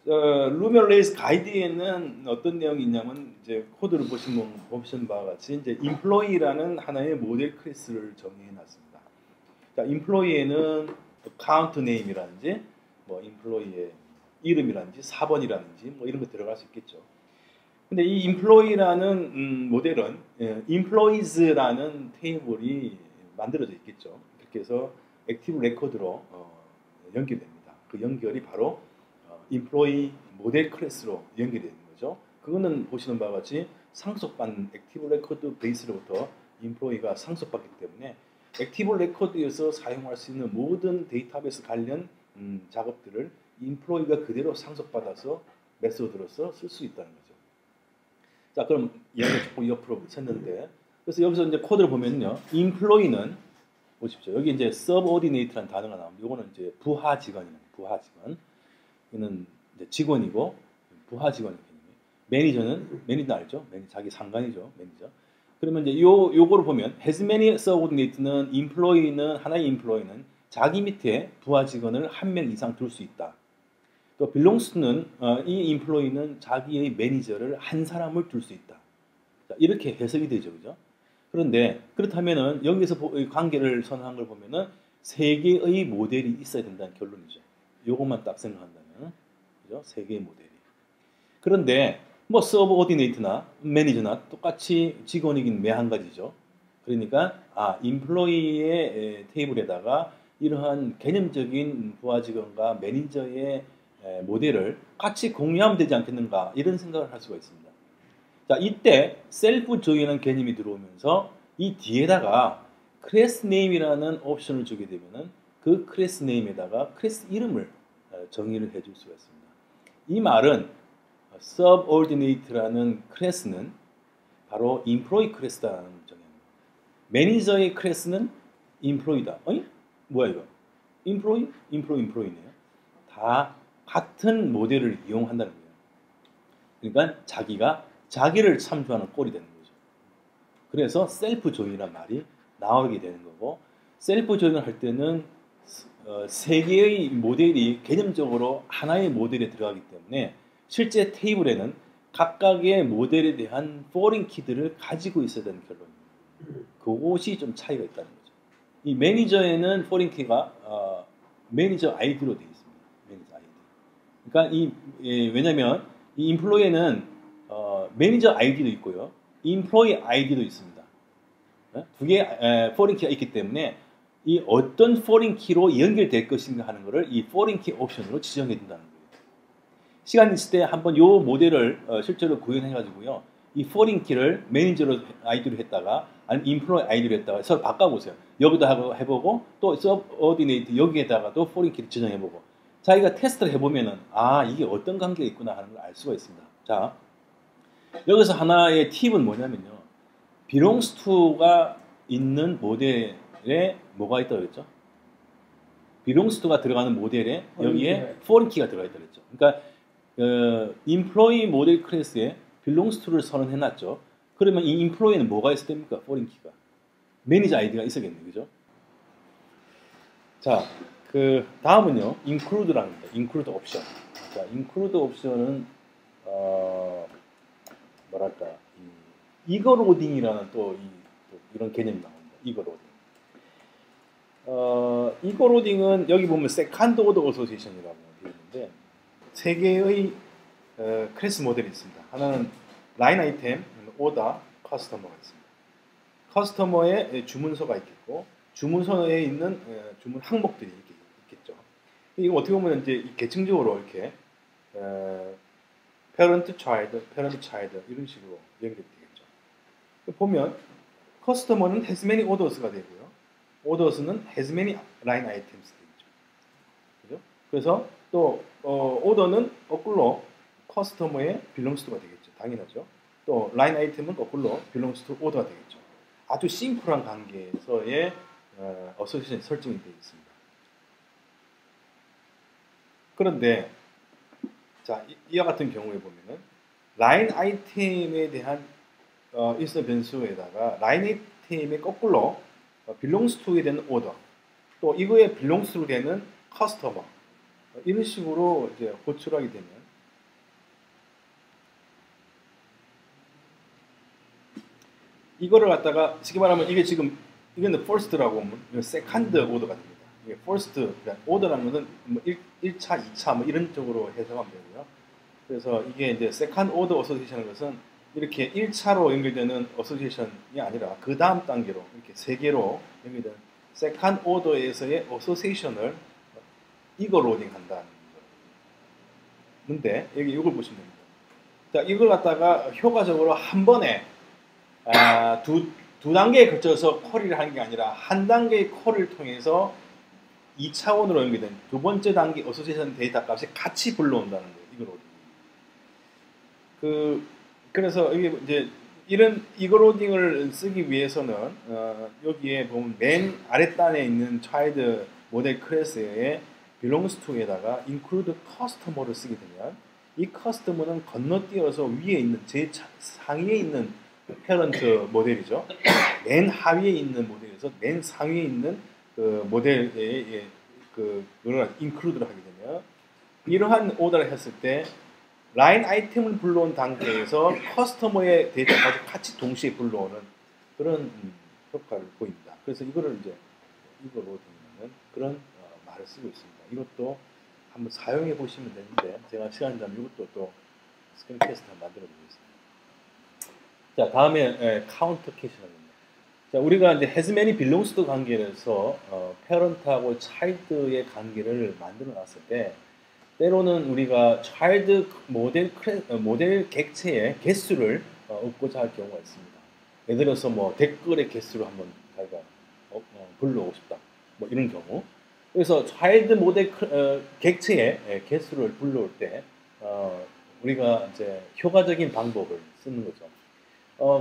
루멜레이스 가이드에는 어떤 내용이 있냐면 이제 코드를 보신 바와 같이 이제 employee라는 하나의 모델 클래스를 정의해 놨습니다. 자, employee에는 count name이라든지 뭐 employee의 이름이라든지 4번이라든지 뭐 이런 거 들어갈 수 있겠죠. 근데 이 employee라는 모델은 employees라는 테이블이 만들어져 있겠죠. 그렇게 해서 액티브 레코드로 연결됩니다. 그 연결이 바로 employee 모델 클래스로 연결이 되는 거죠. 그거는 보시는 바와 같이 상속받는 액티브 레코드 베이스로부터 employee가 상속받기 때문에 액티브 레코드에서 사용할 수 있는 모든 데이터베이스 관련 작업들을 employee가 그대로 상속받아서 메소드로서 쓸 수 있다는 거죠. 자, 그럼 이야기를 조금 옆으로 샜는데, 그래서 여기서 이제 코드를 보면요, employee는 보십시오. 여기 이제 subordinate라는 단어가 나옵니다. 이거는 이제 부하 직원입니다. 부하 직원. 이는 이제 직원이고 부하 직원의 개념이에요. 매니저는 알죠? 매니저 자기 상관이죠. 매니저. 그러면 이제 요거를 보면 has many subordinate는 employee는 하나의 employee는 자기 밑에 부하 직원을 한 명 이상 둘 수 있다. 또 belongs to는 이 employee는 자기의 매니저를 한 사람을 둘 수 있다. 자, 이렇게 해석이 되죠, 그죠? 그런데 그렇다면은 여기서 관계를 선언한 걸 보면은 세 개의 모델이 있어야 된다는 결론이죠. 요것만 딱 생각한다면. 그죠? 세 개의 모델이. 그런데 뭐 서브오디네이트나 매니저나 똑같이 직원이긴 매한 가지죠. 그러니까 인플로이의 테이블에다가 이러한 개념적인 부하 직원과 매니저의 모델을 같이 공유하면 되지 않겠는가 이런 생각을 할 수가 있습니다. 자, 이때 셀프 조인이라는 개념이 들어오면서 이 뒤에다가 클래스 네임이라는 옵션을 주게 되면은 그 클래스 네임에다가 클래스 이름을 정의를 해줄 수가 있습니다. 이 말은 subordinate라는 클래스는 바로 employee 클래스다라는 정의입니다. 매니저의 클래스는 employee다. 어이? 뭐야 이거? employee네요. 다 같은 모델을 이용한다는 거예요. 그러니까 자기가 자기를 참조하는 꼴이 되는 거죠. 그래서 셀프 조인이란 말이 나오게 되는 거고, 셀프 조인을 할 때는 세 개의 모델이 개념적으로 하나의 모델에 들어가기 때문에 실제 테이블에는 각각의 모델에 대한 포린 키들을 가지고 있어야 되는 결론입니다. 그것이 좀 차이가 있다는 거죠. 이 매니저에는 포린 키가 매니저 아이디로 되어 있습니다. 매니저 아이디. 그러니까 왜냐하면 이 인플로이에는 매니저 아이디도 있고요, 인플로이 아이디도 있습니다. 두 개의 포린 키가 있기 때문에 이 어떤 포린 키로 연결될 것인가 하는 것을 이 포린 키 옵션으로 지정해 준다는 거예요. 시간 있을 때 한번 요 모델을 실제로 구현해 가지고요, 이 포린 키를 매니저로 아이디로 했다가 아니면 인플로이 아이디로 했다가 서로 바꿔보세요. 여기도 해보고 또 서브오디네이트 여기에다가도 포린 키를 지정해보고 자기가 테스트를 해보면은 이게 어떤 관계가 있구나 하는 걸 알 수가 있습니다. 자, 여기서 하나의 팁은 뭐냐면요, belongs to가 있는 모델에 뭐가 있다고 그랬죠? belongs to가 들어가는 모델에 여기에 foreign key가 들어가 있다고 그랬죠. 그러니까 employee 모델 클래스에 belongs to를 선언해놨죠. 그러면 이 employee는 뭐가 있을 때입니까? foreign key가. 매니저 아이디가 있어야겠네, 그죠? 자, 그 다음은요, include라는 겁니다. include 옵션. 자, include 옵션은 뭐랄까, 이거 로딩이라는 또 이런 개념이 나옵니다. 이거 로딩. 이거 로딩은 여기 보면 세컨드 오더 어소시에이션이라고 되어 있는데 세 개의 클래스 모델이 있습니다. 하나는 라인 아이템, 오더, 커스터머가 있습니다. 커스터머의 주문서가 있겠고 주문서에 있는 주문 항목들이 있겠죠. 이거 어떻게 보면 이제 계층적으로 이렇게 parent child 이런 식으로 연결이 되겠죠. 보면 customer는 has many orders가 되고요. orders는 has many line items 되겠죠. 그죠? 그래서 또 order는 거꾸로 customer의 belongs to가 되겠죠. 당연하죠. 또 line item은 거꾸로 belongs to order가 되겠죠. 아주 심플한 관계에서의 어소시에이션 설정이 되어 있습니다. 그런데 자, 이와 같은 경우에 보면은 라인 아이템에 대한 일서 변수에다가 라인 아이템의 거꾸로 belongs to에 되는 order 또 이거에 belongs to 되는 customer 이런 식으로 이제 호출하게 되면 이거를 갖다가 쉽게 말하면 이게 지금 이거는 first라고 하면 second order가 됩니다. 이게 first 그러니까 order라는 것은 뭐 1차, 2차 뭐 이런 쪽으로 해석하면 되고요. 그래서 이게 이제 second order association인 것은 이렇게 1차로 연결되는 association이 아니라 그 다음 단계로 이렇게 세 개로 연결되는 second order에서의 association을 이거 로딩한다는 건데 여기 이걸 보시면 됩니다. 자, 이걸 갖다가 효과적으로 한 번에 두 단계에 걸쳐서 쿼리를 하는 게 아니라 한 단계의 쿼리를 통해서 2차원으로 연결된 두 번째 단계 어소시에이션 데이터 값이 같이 불러온다는 거예요. 이거 로딩. 그래서 이게 이제 이거 로딩을 쓰기 위해서는 여기에 보면 맨 아랫단에 있는 child 모델 클래스에 belongs to에다가 include customer를 쓰게 되면 이 customer는 건너뛰어서 위에 있는 제일 상위에 있는 페런트 모델이죠. 맨 하위에 있는 모델에서 맨 상위에 있는 그 모델에 그걸 include를 하게 되면 이러한 오더를 했을 때 라인 아이템을 불러온 단계에서 커스터머의 데이터까지 같이 동시에 불러오는 그런 효과를 보입니다. 그래서 이거를 이제 이거로 되는 그런 말을 쓰고 있습니다. 이것도 한번 사용해 보시면 되는데 제가 시간 되면 이것도 또 스크린 캐스트 한번 만들어 보겠습니다. 자, 다음에 카운터 캐시입니다. 자, 우리가 이제 has many belongs to 관계에서 parent하고 child의 관계를 만들어 놨을 때 때로는 우리가 child 모델 객체의 개수를 얻고자 할 경우가 있습니다. 예를 들어서 뭐 댓글의 개수를 한번 자기가 불러오고 싶다. 뭐 이런 경우. 그래서 child 모델 객체의 개수를 불러올 때 우리가 이제 효과적인 방법을 쓰는 거죠.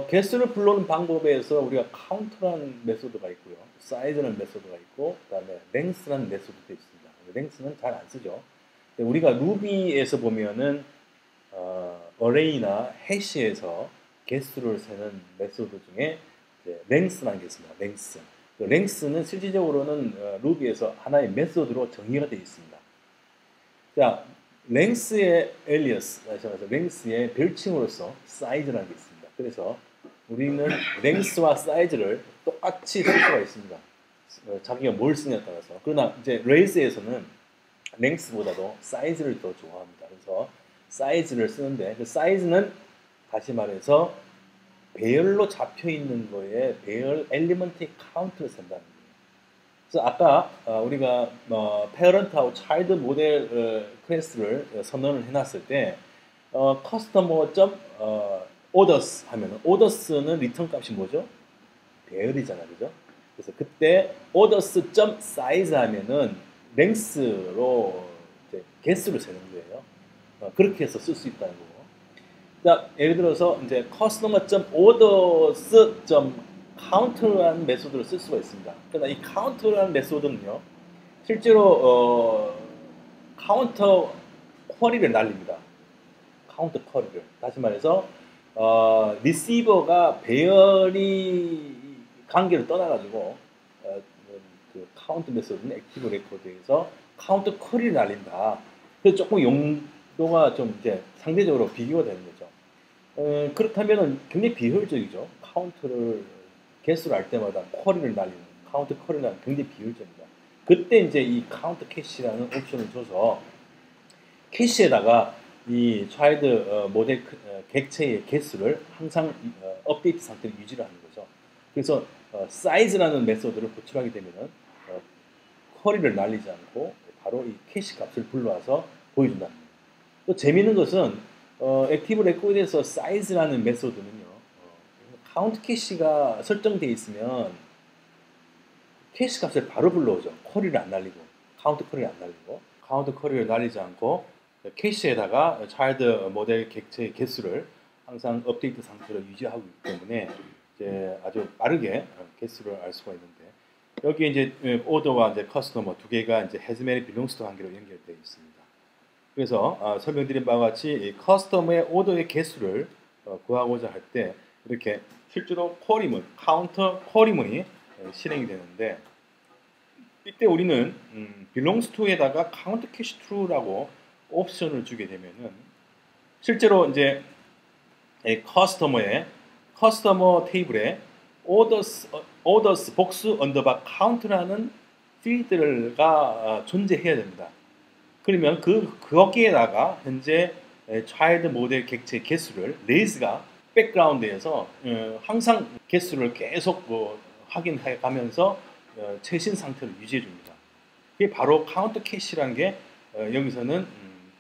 개수를 불러오는 방법에서 우리가 카운트라는 메소드가 있고요. 사이즈라는 메소드가 있고 그다음에 랭스라는 메소드도 있습니다. 랭스는 잘 안 쓰죠. 우리가 루비에서 보면은 어레이나 해시에서 개수를 세는 메소드 중에 랭스라는 게 있습니다. 랭스. 랭스는 실질적으로는 루비에서 하나의 메소드로 정의가 되어 있습니다. 자, 랭스의 엘리어스, 다시 말해서 랭스의 별칭으로서 사이즈라는 게 있습니다. 그래서 우리는 랭스와 사이즈를 똑같이 쓸 수가 있습니다. 자기가 뭘 쓰냐에 따라서. 그러나 이제 레이스에서는 랭스보다도 사이즈를 더 좋아합니다. 그래서 사이즈를 쓰는데 그 사이즈는 다시 말해서 배열로 잡혀 있는 거에 배열 엘리먼트의 카운트를 쓴다는 거예요. 그래서 아까 우리가 페어런트하고 차일드 모델 클래스를 선언을 해놨을 때 커스터머 orders 하면은 orders는 리턴 값이 뭐죠? 배열이잖아, 그죠? 그래서 그때 orders.size 하면은 랭스로 이제 개수를 세는 거예요. 그렇게 해서 쓸 수 있다는 거고. 자, 예를 들어서 이제 customer.orders.count라는 메소드를 쓸 수가 있습니다. 그러나 이 count라는 메소드는요, 실제로 카운터 쿼리를 날립니다. 카운터 쿼리를. 다시 말해서 리시버가 배열이 관계를 떠나가지고 그 카운트 메소드는 액티브 레코드에서 카운트 쿼리를 날린다. 그래서 조금 용도가 좀 이제 상대적으로 비교가 되는 거죠. 그렇다면은 굉장히 비효율적이죠. 카운트를 개수를 알 때마다 쿼리를 날리는 카운트 쿼리를 날리는 굉장히 비효율적입니다. 그때 이제 이 카운트 캐시라는 옵션을 줘서 캐시에다가 이 차일드 모델 객체의 개수를 항상 업데이트 상태로 유지를 하는 거죠. 그래서 사이즈라는 메소드를 호출하게 되면은 쿼리를 날리지 않고 바로 이 캐시 값을 불러와서 보여준다는 거예요. 또 재미있는 것은 액티브 레코드에서 사이즈라는 메소드는요. 카운트 캐시가 설정되어 있으면 캐시 값을 바로 불러오죠. 쿼리를 안 날리고 카운트 쿼리를 안 날리고 카운트 쿼리를 날리지 않고 캐시에다가 차일드 모델 객체의 개수를 항상 업데이트 상태로 유지하고 있기 때문에 이제 아주 빠르게 개수를 알 수가 있는데 여기 이제 오더와 이제 커스터머 두 개가 이제 has many belongs to 관계로 연결되어 있습니다. 그래서 설명드린 바와 같이 이 커스터머의 오더의 개수를 구하고자 할 때 이렇게 실제로 쿼리문, 카운터 쿼리문이 실행이 되는데 이때 우리는 belongs to에다가 count cache true라고 옵션을 주게 되면은 실제로 이제 커스터머 테이블에 orders box underbar count라는 필드가 존재해야 됩니다. 그러면 거기에다가 현재 차일드 모델 객체 개수를 레이즈가 백그라운드에서 항상 개수를 계속 확인해 가면서 최신 상태를 유지해 줍니다. 그게 바로 카운터 캐시라는 게 여기서는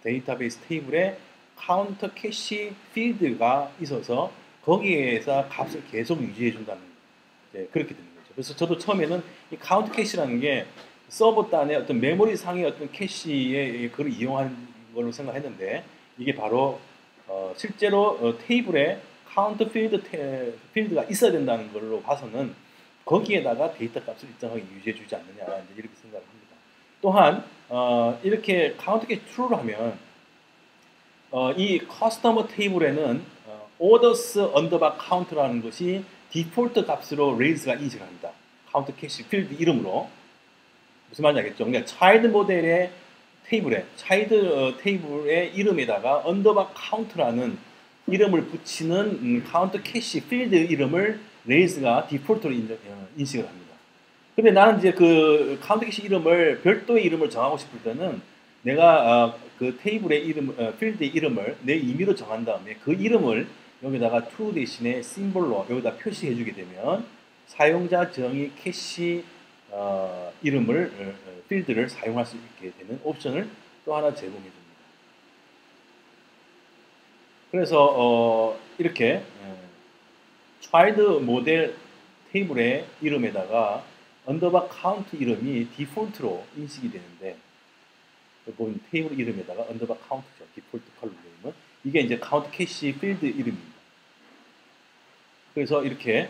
데이터베이스 테이블에 카운터 캐시 필드가 있어서 거기에서 값을 계속 유지해 준다는 그렇게 되는 거죠. 그래서 저도 처음에는 이 카운트 캐시라는 게 서버 단의 어떤 메모리 상의 어떤 캐시의 그걸 이용하는 걸로 생각했는데 이게 바로 실제로 테이블에 카운트 필드가 있어야 된다는 걸로 봐서는 거기에다가 데이터 값을 일정하게 유지해 주지 않느냐 이렇게 생각을 합니다. 또한 이렇게 카운트 캐시 true를 하면 이 커스터머 테이블에는 orders underbar count라는 것이 디폴트 값으로 레이즈가 인식을 합니다. 카운트 캐시 필드 이름으로 무슨 말인지 알겠죠? 그러니까 차일드 모델의 테이블에 차일드 테이블의 이름에다가 underbar count라는 이름을 붙이는 카운트 캐시 필드 이름을 레이즈가 디폴트로 인식을 합니다. 근데 나는 이제 그 카운트 캐시 이름을 별도의 이름을 정하고 싶을 때는 내가 그 테이블의 이름, 필드의 이름을 내 임의로 정한 다음에 그 이름을 여기다가 true 대신에 심볼로 여기다 표시해 주게 되면 사용자 정의 캐시 이름을 필드를 사용할 수 있게 되는 옵션을 또 하나 제공해 줍니다. 그래서 이렇게 child 모델 테이블의 이름에다가 underbar count 이름이 디폴트로 인식이 되는데 보면 테이블 이름에다가 underbar count죠. 디폴트 컬럼 이름은 이게 이제 count 캐시 필드 이름입니다. 그래서 이렇게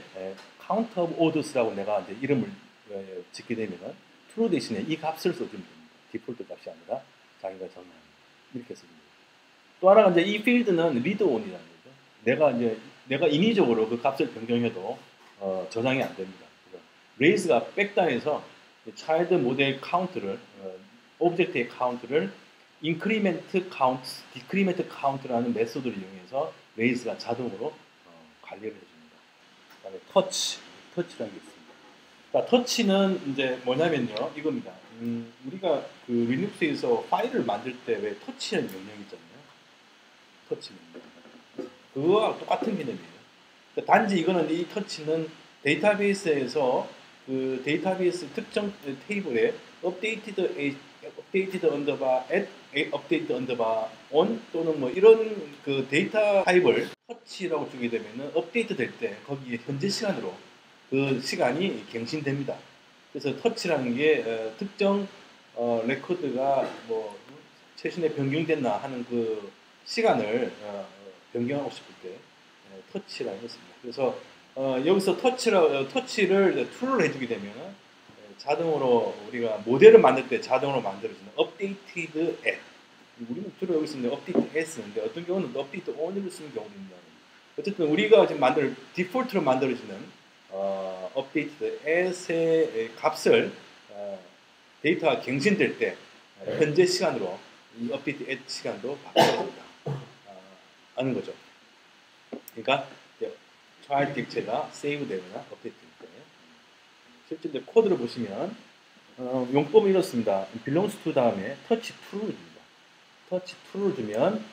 count of orders라고 내가 이제 이름을 짓게 되면은 true 대신에 이 값을 써주면 됩니다. 디폴트 값이 아니라 자기가 정한 이렇게 써줍니다. 또 하나가 이제 이 필드는 read on이라는 거죠. 내가 인위적으로 그 값을 변경해도 저장이 안 됩니다. 레이즈가 백단에서 차일드 모델 카운트를 오브젝트의 카운트를 인크리멘트 카운트, 디크리멘트 카운트라는 메소드를 이용해서 레이즈가 자동으로 관리를 해줍니다. 그다음에 터치라는 게 있습니다. 그러니까 터치는 이제 뭐냐면요, 이겁니다. 우리가 그 리눅스에서 파일을 만들 때 왜 터치라는 명령이 있잖아요. 터치 명령. 그거와 똑같은 개념이에요. 그러니까 단지 이거는 이 터치는 데이터베이스에서 그 데이터베이스 특정 테이블에 updated underbar at updated underbar on 또는 뭐 이런 그 데이터 타입을 터치라고 주게 되면은 업데이트 될 때 거기에 현재 시간으로 그 시간이 갱신됩니다. 그래서 터치라는 게 특정 레코드가 뭐 최신에 변경됐나 하는 그 시간을 변경하고 싶을 때 터치라는 것입니다. 그래서 여기서 터치를 툴을 해주게 되면 자동으로 우리가 모델을 만들 때 자동으로 만들어지는 updated at 우리는 주로 여기 쓰는 updated at 쓰는데 어떤 경우는 updated on을 쓰는 경우도 있습니다. 어쨌든 우리가 지금 디폴트로 만들어지는 updated at의 값을 데이터가 갱신될 때 현재 시간으로 이 updated at 시간도 바꿔야 된다 하는 거죠. 그러니까 child 객체가 save 되거나 업데이트 될 때 실제 코드를 보시면 용법은 이렇습니다. belongs to 다음에 touch to를 줍니다. touch to를 주면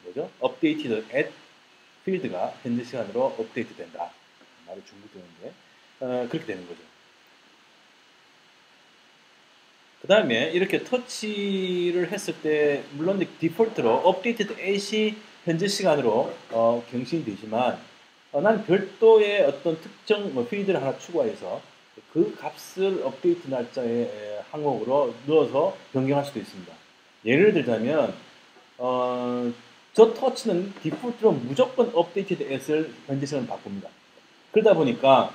뭐죠? updated at 필드가 현재 시간으로 업데이트 된다. 말이 중복되는데 그렇게 되는 거죠. 그 다음에 이렇게 터치를 했을 때 물론 디폴트로 업데이트드 8이 현재 시간으로 경신이 되지만 난 별도의 어떤 특정 필드를 하나 추가해서 그 값을 업데이트 날짜의 항목으로 넣어서 변경할 수도 있습니다. 예를 들자면 저 터치는 디폴트로 무조건 업데이트드 as를 현재 시간으로 바꿉니다. 그러다 보니까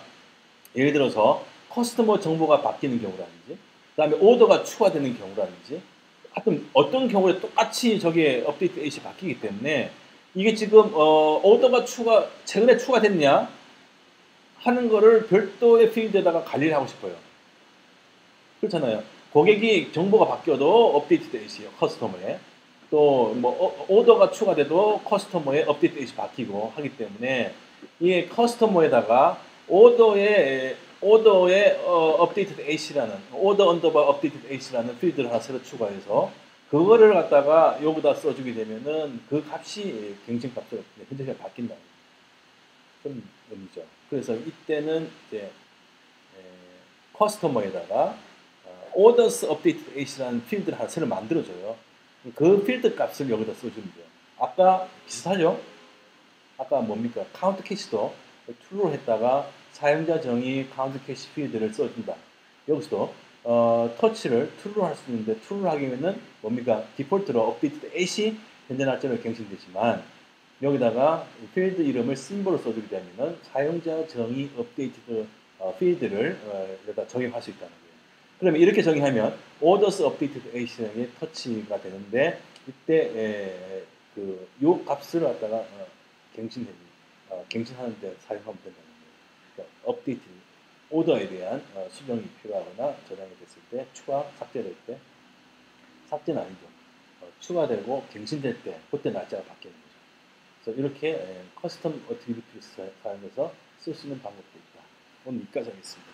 예를 들어서 커스터머 정보가 바뀌는 경우라든지 그 다음에 오더가 추가되는 경우라든지 하여튼 어떤 경우에 똑같이 저게 업데이트 as이 바뀌기 때문에 이게 지금 오더가 최근에 추가됐냐 하는 거를 별도의 필드에다가 관리를 하고 싶어요. 그렇잖아요. 고객이 정보가 바뀌어도 업데이트 as이요. 커스터머에. 또 뭐 오더가 추가돼도 커스터머의 업데이트 as이 바뀌고 하기 때문에 이게 커스터머에다가 오더의 업데이트 as라는 오더 언더바 업데이트 as라는 필드를 하나 새로 추가해서 그거를 갖다가 여기다 써주게 되면은 그 값이 갱신값으로 현재 바뀐다. 그런 의미죠. 그래서 이때는 이제 커스터머에다가 orders updated as라는 필드를 하나 새로 만들어줘요. 그 필드 값을 여기다 써주면 돼요. 아까 비슷하죠? 아까 뭡니까? 카운트 캐시도 true로 했다가 사용자 정의 카운트 캐시 필드를 써준다. 여기서도 터치를 true로 할 수 있는데 true로 하기에는 뭡니까? 디폴트로 updated as이 현재 날짜로 경신되지만 여기다가 필드 이름을 심볼로 써주게 되면 사용자 정의 업데이트 필드를 여기다 적용할 수 있다는 거예요. 그러면 이렇게 정의하면 orders updated as의 터치가 되는데 이때 요 값을 갖다가 갱신하는 데 사용하면 된다는 거예요. 그러니까 업데이트 오더에 대한 수정이 필요하거나 저장이 됐을 때 삭제될 때 삭제는 아니죠. 추가되고 갱신될 때 그때 날짜가 바뀌는 거죠. 그래서 이렇게 커스텀 어트리뷰트를 사용해서 쓸 수 있는 방법도 있다. 오늘 여기까지 하겠습니다.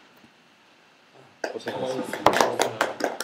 고생하셨습니다.